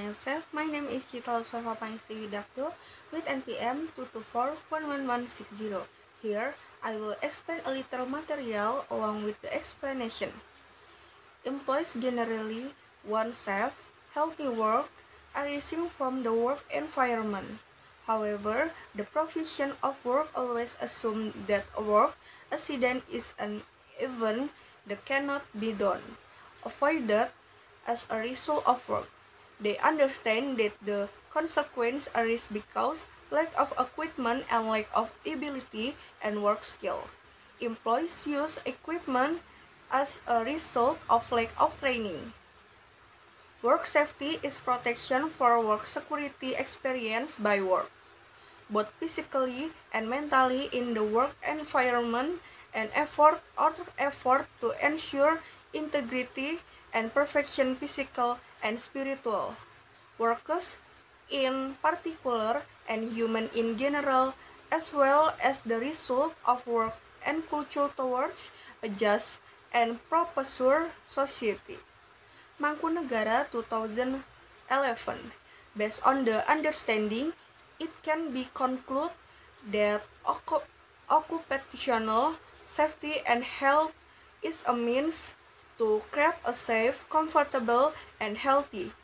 myself. My name is Citra Sofa Pangesti Widakdo with NPM 224-11160. Here, I will explain a little material along with the explanation. Employees generally want safe, healthy work arising from the work environment. However, the provision of work always assumes that a work accident is an event that cannot be done, avoided as a result of work. They understand that the consequence arises because lack of equipment and lack of ability and work skill. Employees use equipment as a result of lack of training. Work safety is protection for work security experienced by workers, both physically and mentally in the work environment, and effort to ensure integrity and perfection physical and spiritual. Workers in particular and human in general, as well as the result of work and culture towards a just and prosperous society. Mangkunegara 2011. Based on the understanding, it can be concluded that occupational safety and health is a means to create a safe, comfortable, and healthy,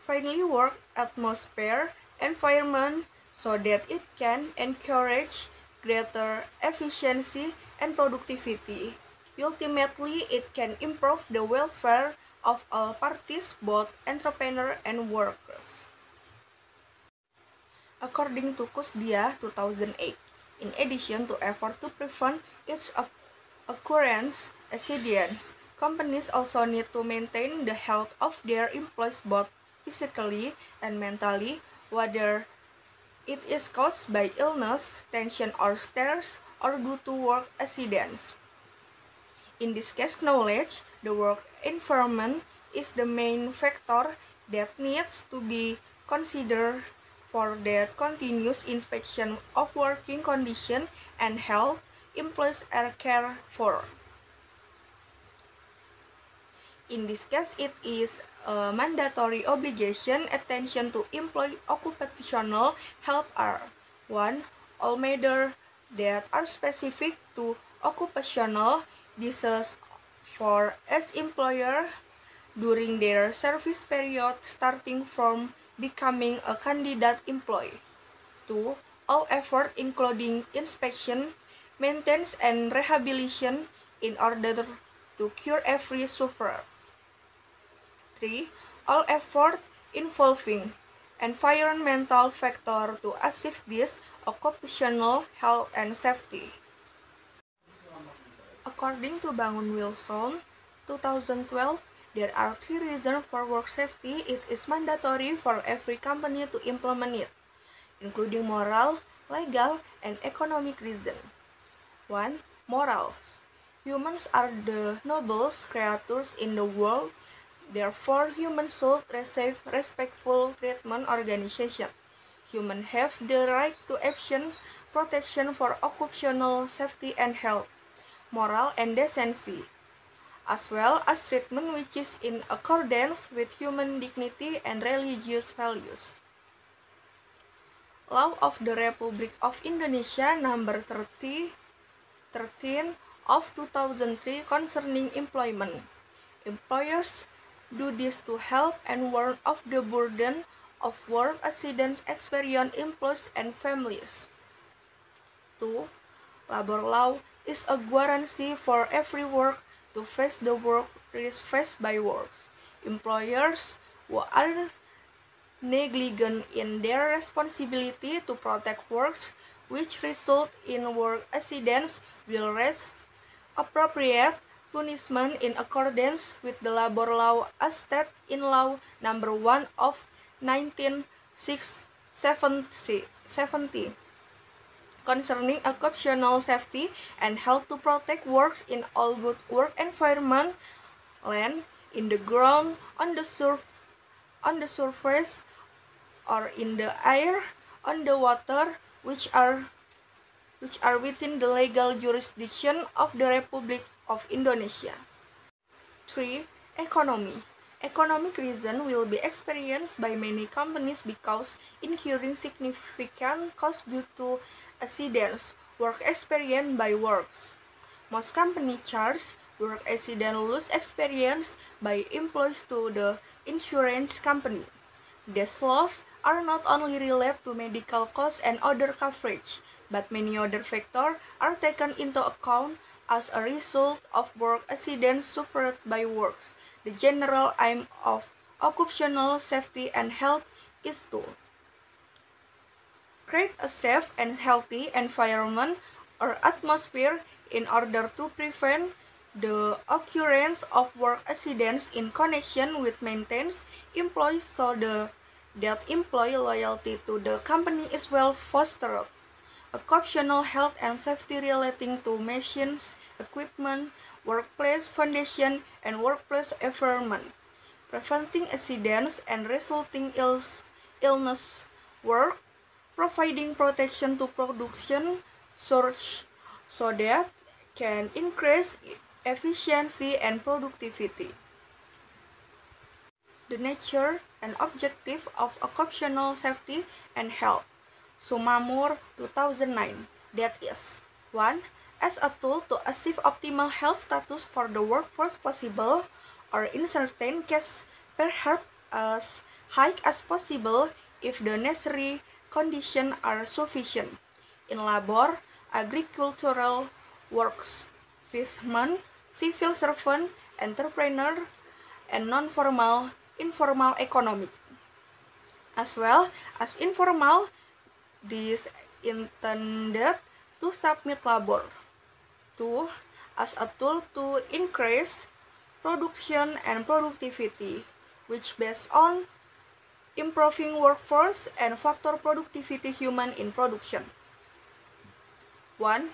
friendly work atmosphere environment so that it can encourage greater efficiency and productivity. Ultimately, it can improve the welfare of all parties, both entrepreneurs and workers. According to Kusdia 2008, in addition to effort to prevent its occurrence, accidents, companies also need to maintain the health of their employees both physically and mentally, whether it is caused by illness, tension or stress, or due to work accidents. In this case, knowledge, the work environment is the main factor that needs to be considered for the continuous inspection of working condition and health employees are cared for. In this case, it is a mandatory obligation attention to employee occupational health are 1. All matters that are specific to occupational disease for as employer during their service period starting from becoming a candidate employee. 2. All effort including inspection, maintenance and rehabilitation in order to cure every sufferer. 3. All effort involving environmental factor to achieve this occupational health and safety. According to Bangun Wilson, 2012, there are 3 reasons for work safety. It is mandatory for every company to implement it, including moral, legal, and economic reasons. 1. Morals. Humans are the noblest creatures in the world. Therefore, humans should receive respectful treatment organization. Humans have the right to action, protection for occupational safety and health, moral and decency, as well as treatment which is in accordance with human dignity and religious values. Law of the Republic of Indonesia number 13 of 2003 concerning employment. Employers do this to help and warn of the burden of work accidents experienced employees and families. 2. Labor law is a guarantee for every work to face the work risk faced by workers. Employers who are negligent in their responsibility to protect workers which result in work accidents will receive appropriate punishment in accordance with the labor law as stated in Law number 1 of 1970 concerning occupational safety and health to protect workers in all good work environment, land, in the ground, on the surface, or in the air, on the water, which are within the legal jurisdiction of the Republic of Indonesia. 3. Economy. Economic reason will be experienced by many companies because incurring significant costs due to accidents, work experience by works. Most companies charge work accident loss experience by employees to the insurance company. These loss are not only related to medical costs and other coverage, but many other factors are taken into account as a result of work accidents suffered by workers. The general aim of occupational safety and health is to create a safe and healthy environment or atmosphere in order to prevent the occurrence of work accidents in connection with maintenance employees so that employee loyalty to the company is well fostered. Occupational health and safety relating to machines, equipment, workplace foundation, and workplace environment. Preventing accidents and resulting illness work, providing protection to production source so that can increase efficiency and productivity. The nature and objective of occupational safety and health. Sumamur 2009. That is 1. As a tool to achieve optimal health status for the workforce possible, or in certain cases, perhaps as high as possible if the necessary conditions are sufficient. In labor, agricultural works, fishermen, civil servant, entrepreneur, and non-formal, informal economic. As well as informal, this intended to submit labor. 2. As a tool to increase production and productivity, which based on improving workforce and factor productivity human in production. 1.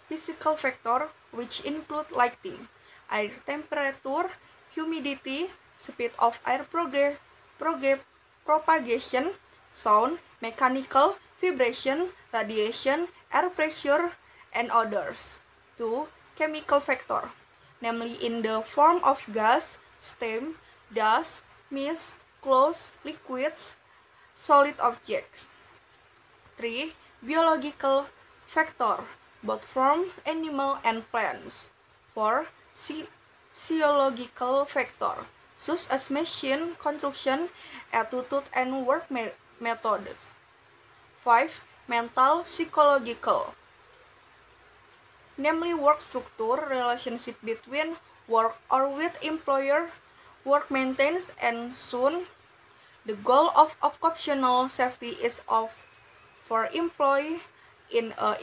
Physical factor, which include lighting, air temperature, humidity, speed of air propagation, sound, mechanical, vibration, radiation, air pressure, and others. 2. Chemical factor, namely in the form of gas, steam, dust, mist, clouds, liquids, solid objects. 3. Biological factor, both from animal and plants. 4. Physiological factor, such as machine construction, attitude, and work methods. 5. Mental psychological, namely work structure, relationship between work or with employer, work maintenance, and soon. The goal of occupational safety is for employee in an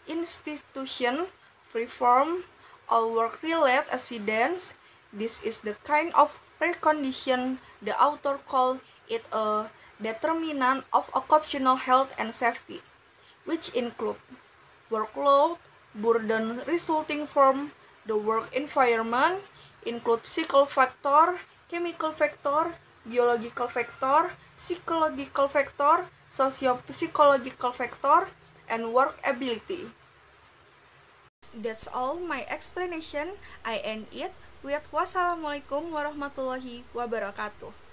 institution free from all work-related accidents. This is the kind of precondition the author called it a determinant of occupational health and safety, which include workload, burden resulting from the work environment, include physical factor, chemical factor, biological factor, psychological factor, socio-psychological factor, and work ability. That's all my explanation. I end it with wassalamualaikum warahmatullahi wabarakatuh.